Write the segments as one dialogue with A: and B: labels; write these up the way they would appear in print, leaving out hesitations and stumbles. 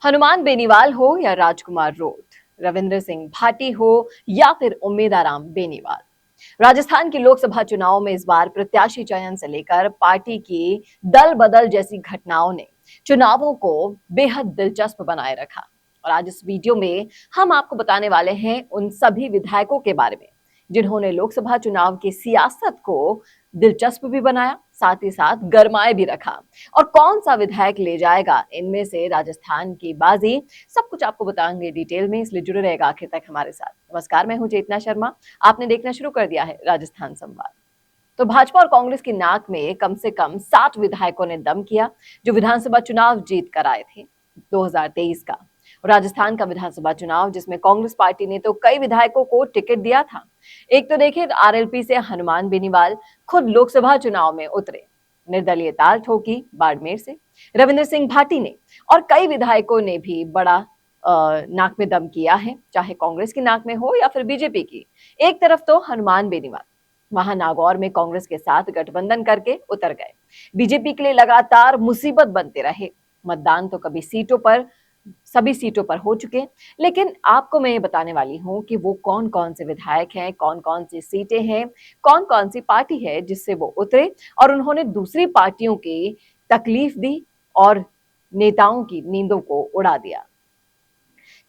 A: हनुमान बेनीवाल हो या राजकुमार रोत, रविंद्र सिंह भाटी हो या फिर उम्मीदाराम बेनीवाल, राजस्थान के लोकसभा चुनाव में इस बार प्रत्याशी चयन से लेकर पार्टी की दल बदल जैसी घटनाओं ने चुनावों को बेहद दिलचस्प बनाए रखा। और आज इस वीडियो में हम आपको बताने वाले हैं उन सभी विधायकों के बारे में जिन्होंने लोकसभा चुनाव की सियासत को दिलचस्प भी बनाया, साथ ही साथ गरमाए भी रखा। और कौन सा विधायक ले जाएगा इनमें से राजस्थान की बाजी, सब कुछ आपको बताएंगे डिटेल में, इसलिए जुड़े रहेगा आखिर तक हमारे साथ। नमस्कार, मैं हूं चेतना शर्मा। आपने देखना शुरू कर दिया है राजस्थान संवाद। तो भाजपा और कांग्रेस की नाक में कम से कम 60 विधायकों ने दम किया जो विधानसभा चुनाव जीत कर आए थे 2023 का। राजस्थान का विधानसभा चुनाव जिसमें कांग्रेस पार्टी ने तो कई विधायकों को टिकट दिया था। एक तो देखिए, आरएलपी से हनुमान बेनीवाल खुद लोकसभा चुनाव में उतरे, निर्दलीय ताल ठोकी बाड़मेर से रविंद्र सिंह भाटी ने, और कई विधायकोों ने भी बड़ा नाक में दम किया है, चाहे कांग्रेस की नाक में हो या फिर बीजेपी की। एक तरफ तो हनुमान बेनीवाल वहां नागौर में कांग्रेस के साथ गठबंधन करके उतर गए, बीजेपी के लिए लगातार मुसीबत बनते रहे। मतदान तो कभी सीटों पर, सभी सीटों पर हो चुके, लेकिन आपको मैं ये बताने वाली हूं कि वो कौन कौन से विधायक हैं, कौन कौन सी सीटें हैं, कौन कौन सी पार्टी है जिससे वो उतरे और उन्होंने दूसरी पार्टियों की तकलीफ दी और नेताओं की नींदों को उड़ा दिया।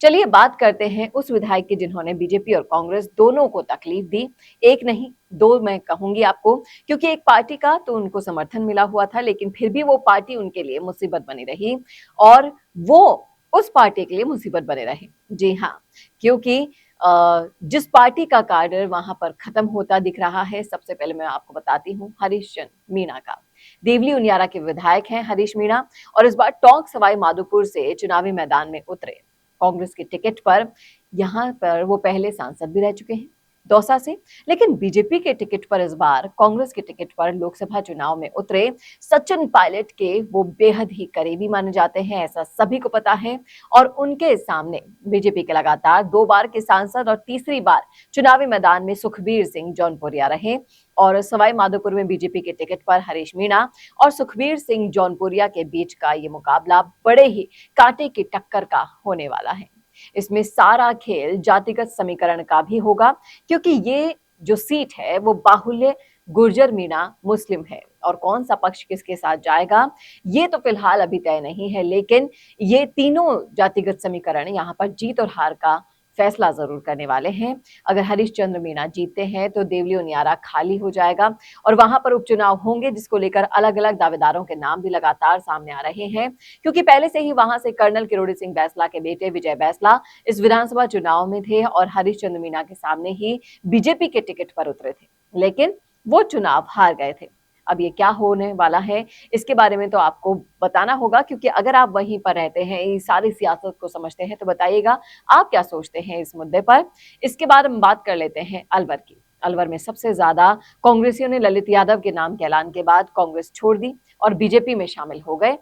A: चलिए बात करते हैं उस विधायक की जिन्होंने बीजेपी और कांग्रेस दोनों को तकलीफ दी। एक नहीं, दो मैं कहूंगी आपको, क्योंकि एक पार्टी का तो उनको समर्थन मिला हुआ था, लेकिन फिर भी वो पार्टी उनके लिए मुसीबत बनी रही और वो उस पार्टी के लिए मुसीबत बने रहे। जी हाँ, क्योंकि जिस पार्टी का कार्डर वहां पर खत्म होता दिख रहा है, सबसे पहले मैं आपको बताती हूँ हरीश चंद्र मीणा का। देवली उनियारा के विधायक हैं हरीश मीणा, और इस बार टोंक सवाई माधोपुर से चुनावी मैदान में उतरे कांग्रेस के टिकट पर। यहां पर वो पहले सांसद भी रह चुके हैं दौसा से, लेकिन बीजेपी के टिकट पर इस बार कांग्रेस के टिकट पर लोकसभा चुनाव में उतरे सचिन पायलट के वो बेहद ही करीबी माने जाते हैं, ऐसा सभी को पता है। और उनके सामने बीजेपी के लगातार 2 बार के सांसद और तीसरी बार चुनावी मैदान में सुखबीर सिंह जौनपुरिया रहे। और सवाई माधोपुर में बीजेपी के टिकट पर हरीश मीणा और सुखबीर सिंह जौनपुरिया के बीच का ये मुकाबला बड़े ही कांटे की टक्कर का होने वाला है। इसमें सारा खेल जातिगत समीकरण का भी होगा, क्योंकि ये जो सीट है वो बाहुल्य गुर्जर मीणा मुस्लिम है, और कौन सा पक्ष किसके साथ जाएगा ये तो फिलहाल अभी तय नहीं है, लेकिन ये तीनों जातिगत समीकरण यहाँ पर जीत और हार का फैसला जरूर करने वाले हैं। अगर हरीश चंद्र मीणा जीतते हैं तो देवली उनियारा खाली हो जाएगा और वहां पर उपचुनाव होंगे, जिसको लेकर अलग अलग दावेदारों के नाम भी लगातार सामने आ रहे हैं, क्योंकि पहले से ही वहां से कर्नल किरोड़ी सिंह बैसला के बेटे विजय बैसला इस विधानसभा चुनाव में थे और हरीश चंद्र मीणा के सामने ही बीजेपी के टिकट पर उतरे थे, लेकिन वो चुनाव हार गए थे। अब ये क्या होने वाला है इसके बारे में तो आपको बताना होगा, क्योंकि अगर आप वहीं पर रहते हैं, ये सारी सियासत को समझते हैं, तो बताइएगा आप क्या सोचते हैं इस मुद्दे पर। इसके बाद हम बात कर लेते हैं अलवर की। अलवर में सबसे ज्यादा कांग्रेसियों ने ललित यादव के नाम के ऐलान के बाद कांग्रेस छोड़ दी और बीजेपी में शामिल हो गए।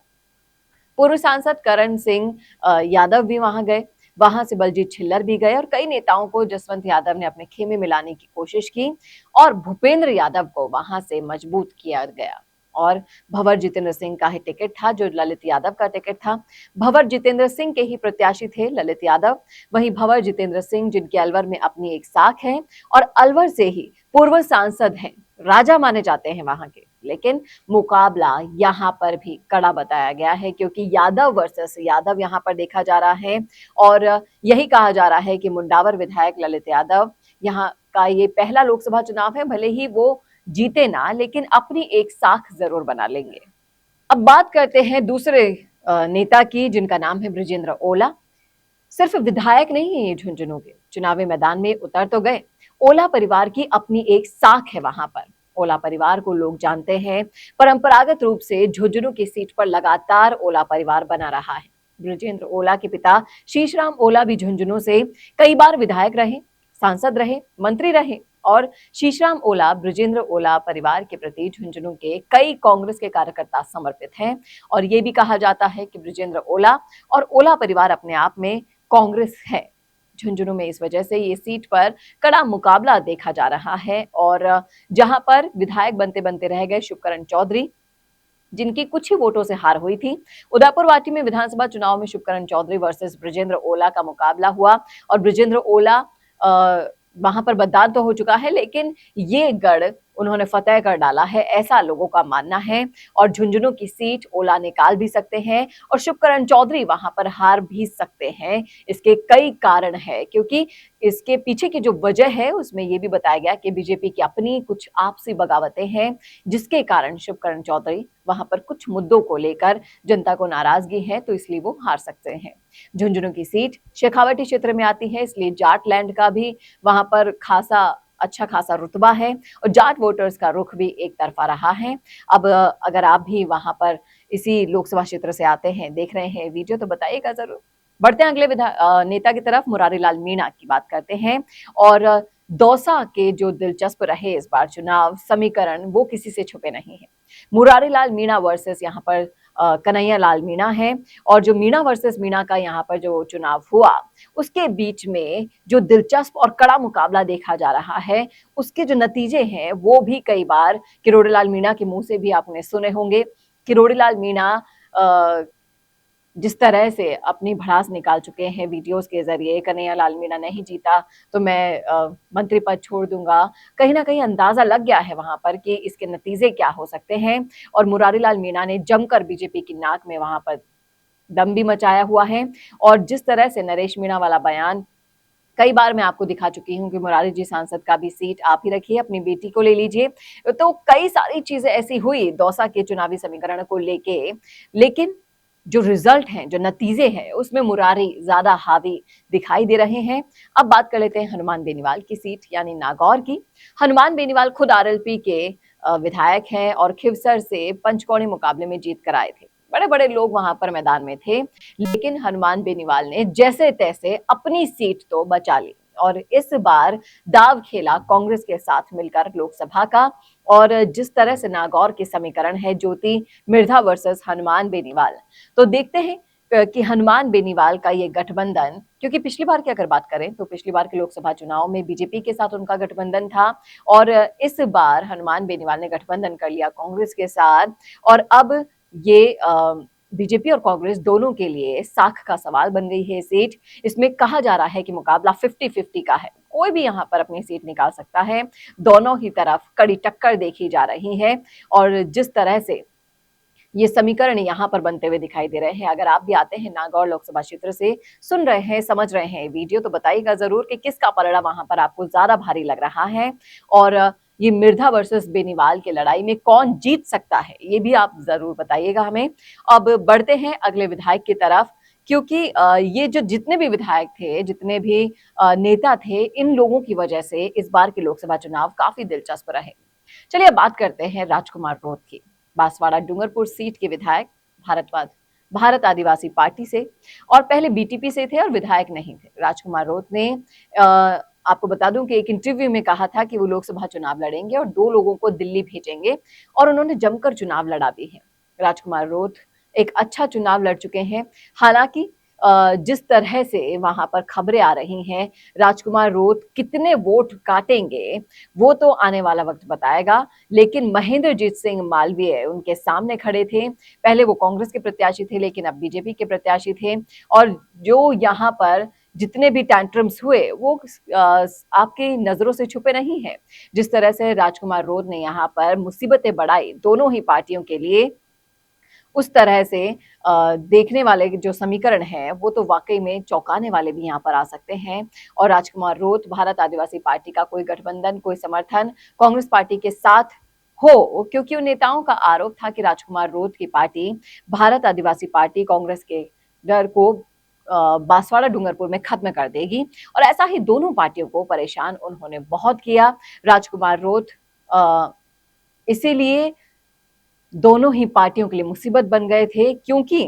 A: पूर्व सांसद करण सिंह यादव भी वहां गए, वहां से बलजीत छिल्लर भी गए, और कई नेताओं को जसवंत यादव ने अपने खेमे में लाने की कोशिश की और भूपेंद्र यादव को वहां से मजबूत किया गया। और भंवर जितेंद्र सिंह का ही टिकट था जो ललित यादव का टिकट था। भंवर जितेंद्र सिंह के ही प्रत्याशी थे ललित यादव। वहीं भंवर जितेंद्र सिंह जिनके अलवर में अपनी एक साख है और अलवर से ही पूर्व सांसद हैं, राजा माने जाते हैं वहां के, लेकिन मुकाबला यहाँ पर भी कड़ा बताया गया है, क्योंकि यादव वर्सेस यादव यहाँ पर देखा जा रहा है। और यही कहा जा रहा है कि मुंडावर विधायक ललित यादव यहाँ का ये पहला लोकसभा चुनाव है, भले ही वो जीते ना, लेकिन अपनी एक साख जरूर बना लेंगे। अब बात करते हैं दूसरे नेता की, जिनका नाम है बृजेंद्र ओला। सिर्फ विधायक नहीं है ये, झुंझुनू के चुनावी मैदान में उतर तो गए। ओला परिवार की अपनी एक साख है वहां पर। ओला परिवार को लोग जानते हैं, परंपरागत रूप से झुंझुनू की सीट पर लगातार ओला परिवार बना रहा है। बृजेंद्र ओला के पिता शीशराम ओला भी झुंझुनू से कई बार विधायक रहे, सांसद रहे, मंत्री रहे, और शीशराम ओला बृजेंद्र ओला परिवार के प्रति झुंझुनू के कई कांग्रेस के कार्यकर्ता समर्पित हैं। और ये भी कहा जाता है कि बृजेंद्र ओला और ओला परिवार अपने आप में कांग्रेस है। झुंझुनू में इस वजह से ये सीट पर कड़ा मुकाबला देखा जा रहा है, और जहां पर विधायक बनते बनते रह गए शुभकरण चौधरी, जिनकी कुछ ही वोटों से हार हुई थी। उदयपुर वाटी में विधानसभा चुनाव में शुभकरण चौधरी वर्सेस ब्रजेंद्र ओला का मुकाबला हुआ और ब्रजेंद्र ओला वहां पर मतदान तो हो चुका है, लेकिन ये गढ़ उन्होंने फतेह कर डाला है, ऐसा लोगों का मानना है। और झुंझुनू की सीट ओला निकाल भी सकते हैं और शुभकरण चौधरी वहां पर हार भी सकते हैं। इसके कई कारण है, क्योंकि इसके पीछे की जो वजह है उसमें यह भी बताया गया कि बीजेपी की अपनी कुछ आपसी बगावतें हैं, जिसके कारण शुभकरण चौधरी वहां पर कुछ मुद्दों को लेकर जनता को नाराजगी है, तो इसलिए वो हार सकते हैं। झुंझुनू की सीट शेखावटी क्षेत्र में आती है, इसलिए जाट लैंड का भी वहां पर अच्छा खासा रुतबा है और जाट वोटर्स का रुख भी एक तरफा रहा है। अब अगर आप भी वहां पर इसी लोकसभा क्षेत्र से आते हैं, देख रहे हैं वीडियो, तो बताइएगा जरूर। बढ़ते हैं अगले नेता की तरफ, मुरारी लाल मीणा की बात करते हैं। और दौसा के जो दिलचस्प रहे इस बार चुनाव समीकरण, वो किसी से छुपे नहीं है। मुरारी लाल मीणा वर्सेस यहाँ पर कन्हैया लाल मीणा है। और जो मीणा वर्सेस मीणा का यहाँ पर जो चुनाव हुआ, उसके बीच में जो दिलचस्प और कड़ा मुकाबला देखा जा रहा है, उसके जो नतीजे हैं वो भी कई बार किरोड़ी लाल मीणा के मुंह से भी आपने सुने होंगे। किरोड़ी लाल मीणा जिस तरह से अपनी भड़ास निकाल चुके हैं वीडियोस के जरिए, कन्हैया लाल मीणा नहीं जीता तो मैं मंत्री पद छोड़ दूंगा, कहीं ना कहीं अंदाजा लग गया है वहां पर कि इसके नतीजे क्या हो सकते हैं। और मुरारी लाल मीणा ने जमकर बीजेपी की नाक में वहां पर दम भी मचाया हुआ है। और जिस तरह से नरेश मीणा वाला बयान कई बार मैं आपको दिखा चुकी हूँ कि मुरारी जी सांसद का भी सीट आप ही रखिए, अपनी बेटी को ले लीजिए, तो कई सारी चीजें ऐसी हुई दौसा के चुनावी समीकरण को लेके, लेकिन जो रिजल्ट हैं, जो नतीजे हैं, उसमें मुरारी ज्यादा हावी दिखाई दे रहे हैं। अब बात कर लेते हैं हनुमान बेनीवाल की सीट यानी नागौर की। हनुमान बेनीवाल खुद आरएलपी के विधायक हैं और खिवसर से पंचकोणी मुकाबले में जीत कर आए थे। बड़े बड़े लोग वहां पर मैदान में थे, लेकिन हनुमान बेनीवाल ने जैसे तैसे अपनी सीट तो बचा ली और इस बार दाव खेला कांग्रेस के साथ मिलकर लोकसभा का। और जिस तरह से नागौर के समीकरण है, ज्योति मिर्धा वर्सेस हनुमान बेनीवाल, तो देखते हैं कि हनुमान बेनीवाल का ये गठबंधन, क्योंकि पिछली बार की अगर बात करें तो पिछली बार के लोकसभा चुनाव में बीजेपी के साथ उनका गठबंधन था और इस बार हनुमान बेनीवाल ने गठबंधन कर लिया कांग्रेस के साथ। और अब ये बीजेपी और कांग्रेस दोनों के लिए साख का सवाल बन गई है सीट। इसमें कहा जा रहा है कि मुकाबला 50-50 का है, कोई भी यहाँ पर अपनी सीट निकाल सकता है। दोनों ही तरफ कड़ी टक्कर देखी जा रही है और जिस तरह से ये समीकरण यहाँ पर बनते हुए दिखाई दे रहे हैं, अगर आप भी आते हैं नागौर लोकसभा क्षेत्र से, सुन रहे हैं, समझ रहे हैं वीडियो, तो बताइएगा जरूर कि किसका पलड़ा वहां पर आपको ज्यादा भारी लग रहा है और ये मिर्धा वर्सेस बेनीवाल की लड़ाई में कौन जीत सकता है, ये भी आप जरूर बताइएगा हमें। अब बढ़ते हैं अगले विधायक की तरफ, क्योंकि ये जो जितने भी विधायक थे, जितने भी नेता थे, इन लोगों की वजह से इस बार के लोकसभा चुनाव काफी दिलचस्प रहे। चलिए अब बात करते हैं राजकुमार रोत की। बांसवाड़ा डूंगरपुर सीट के विधायक, भारत आदिवासी पार्टी से, और पहले बीटीपी से थे और विधायक नहीं थे। राजकुमार रोत ने आपको बता दूं कि एक इंटरव्यू में कहा था कि वो लोकसभा चुनाव लड़ेंगे और 2 लोगों को दिल्ली भेजेंगे और उन्होंने जमकर चुनाव लड़ा भी है। राजकुमार रोत एक अच्छा चुनाव लड़ चुके हैं। हालांकि जिस तरह से वहां पर खबरें आ रही हैं, राजकुमार रोत कितने वोट काटेंगे वो तो आने वाला वक्त बताएगा। लेकिन महेंद्रजीत सिंह मालवीय उनके सामने खड़े थे। पहले वो कांग्रेस के प्रत्याशी थे, लेकिन अब बीजेपी के प्रत्याशी थे। और जो यहाँ पर जितने भी टैंट्रम्स हुए वो आपकी नजरों से छुपे नहीं है। जिस तरह से राजकुमार रोत ने यहाँ पर मुसीबतें बढ़ाई दोनों ही पार्टियों के लिए, उस तरह से देखने वाले जो समीकरण है वो तो वाकई में चौंकाने वाले भी यहाँ पर आ सकते हैं। और राजकुमार रोत, भारत आदिवासी पार्टी का कोई गठबंधन, कोई समर्थन कांग्रेस पार्टी के साथ हो, क्योंकि उन नेताओं का आरोप था कि राजकुमार रोत की पार्टी, भारत आदिवासी पार्टी, कांग्रेस के डर को बांसवाड़ा डूंगरपुर में खत्म कर देगी। और ऐसा ही दोनों पार्टियों को परेशान उन्होंने बहुत किया। राजकुमार रोत इसीलिए दोनों ही पार्टियों के लिए मुसीबत बन गए थे, क्योंकि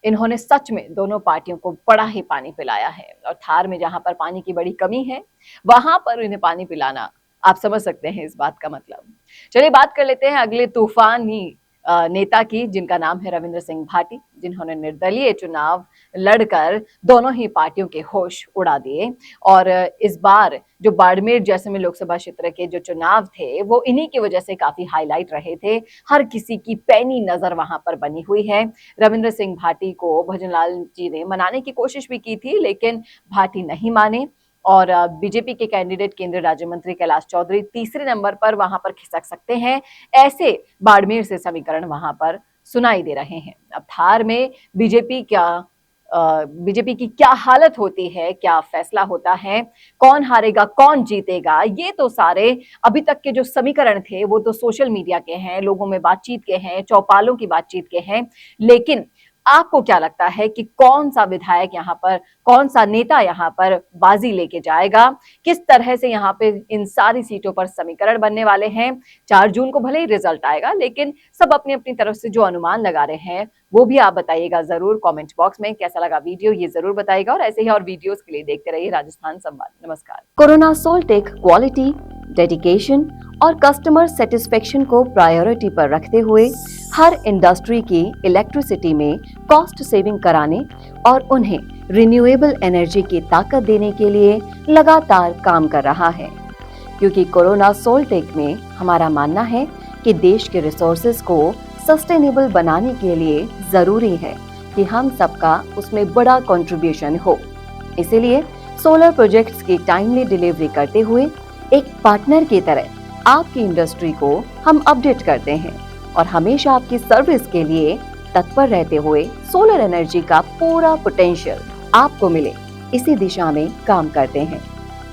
A: इन्होंने सच में दोनों पार्टियों को बड़ा ही पानी पिलाया है। और थार में जहां पर पानी की बड़ी कमी है, वहां पर इन्हें पानी पिलाना, आप समझ सकते हैं इस बात का मतलब। चलिए बात कर लेते हैं अगले तूफानी नेता की, जिनका नाम है रविंद्र सिंह भाटी, जिन्होंने निर्दलीय चुनाव लड़कर दोनों ही पार्टियों के होश उड़ा दिए। और इस बार जो बाड़मेर जैसलमेर लोकसभा क्षेत्र के जो चुनाव थे वो इन्हीं की वजह से काफी हाईलाइट रहे थे। हर किसी की पैनी नजर वहां पर बनी हुई है। रविंद्र सिंह भाटी को भजनलाल जी ने मनाने की कोशिश भी की थी, लेकिन भाटी नहीं माने और बीजेपी के कैंडिडेट केंद्रीय राज्य मंत्री कैलाश चौधरी तीसरे नंबर पर वहां पर खिसक सकते हैं, ऐसे बाड़मेर से समीकरण वहां पर सुनाई दे रहे हैं। अब धार में बीजेपी की क्या हालत होती है, क्या फैसला होता है, कौन हारेगा कौन जीतेगा, ये तो सारे अभी तक के जो समीकरण थे वो तो सोशल मीडिया के हैं, लोगों में बातचीत के हैं, चौपालों की बातचीत के हैं। लेकिन आपको क्या लगता है कि कौन सा विधायक यहाँ पर, कौन सा नेता यहाँ पर बाजी लेके जाएगा, किस तरह से यहाँ पे इन सारी सीटों पर समीकरण बनने वाले हैं? 4 जून को भले ही रिजल्ट आएगा, लेकिन सब अपनी अपनी तरफ से जो अनुमान लगा रहे हैं वो भी आप बताइएगा जरूर कमेंट बॉक्स में। कैसा लगा वीडियो ये जरूर बताइएगा और ऐसे ही और वीडियोस के लिए देखते रहिए राजस्थान संवाद। नमस्कार।
B: कोरोना सोल्टेक क्वालिटी, डेडिकेशन और कस्टमर सेटिस्फेक्शन को प्रायोरिटी पर रखते हुए हर इंडस्ट्री की इलेक्ट्रिसिटी में कॉस्ट सेविंग कराने और उन्हें रिन्यूएबल एनर्जी की ताकत देने के लिए लगातार काम कर रहा है। क्योंकि कोरोना सोल्टेक में हमारा मानना है कि देश के रिसोर्सेज को सस्टेनेबल बनाने के लिए जरूरी है कि हम सबका उसमें बड़ा कंट्रीब्यूशन हो। इसीलिए सोलर प्रोजेक्ट्स की टाइमली डिलीवरी करते हुए एक पार्टनर की तरह आपकी इंडस्ट्री को हम अपडेट करते हैं और हमेशा आपकी सर्विस के लिए तत्पर रहते हुए सोलर एनर्जी का पूरा पोटेंशियल आपको मिले, इसी दिशा में काम करते हैं।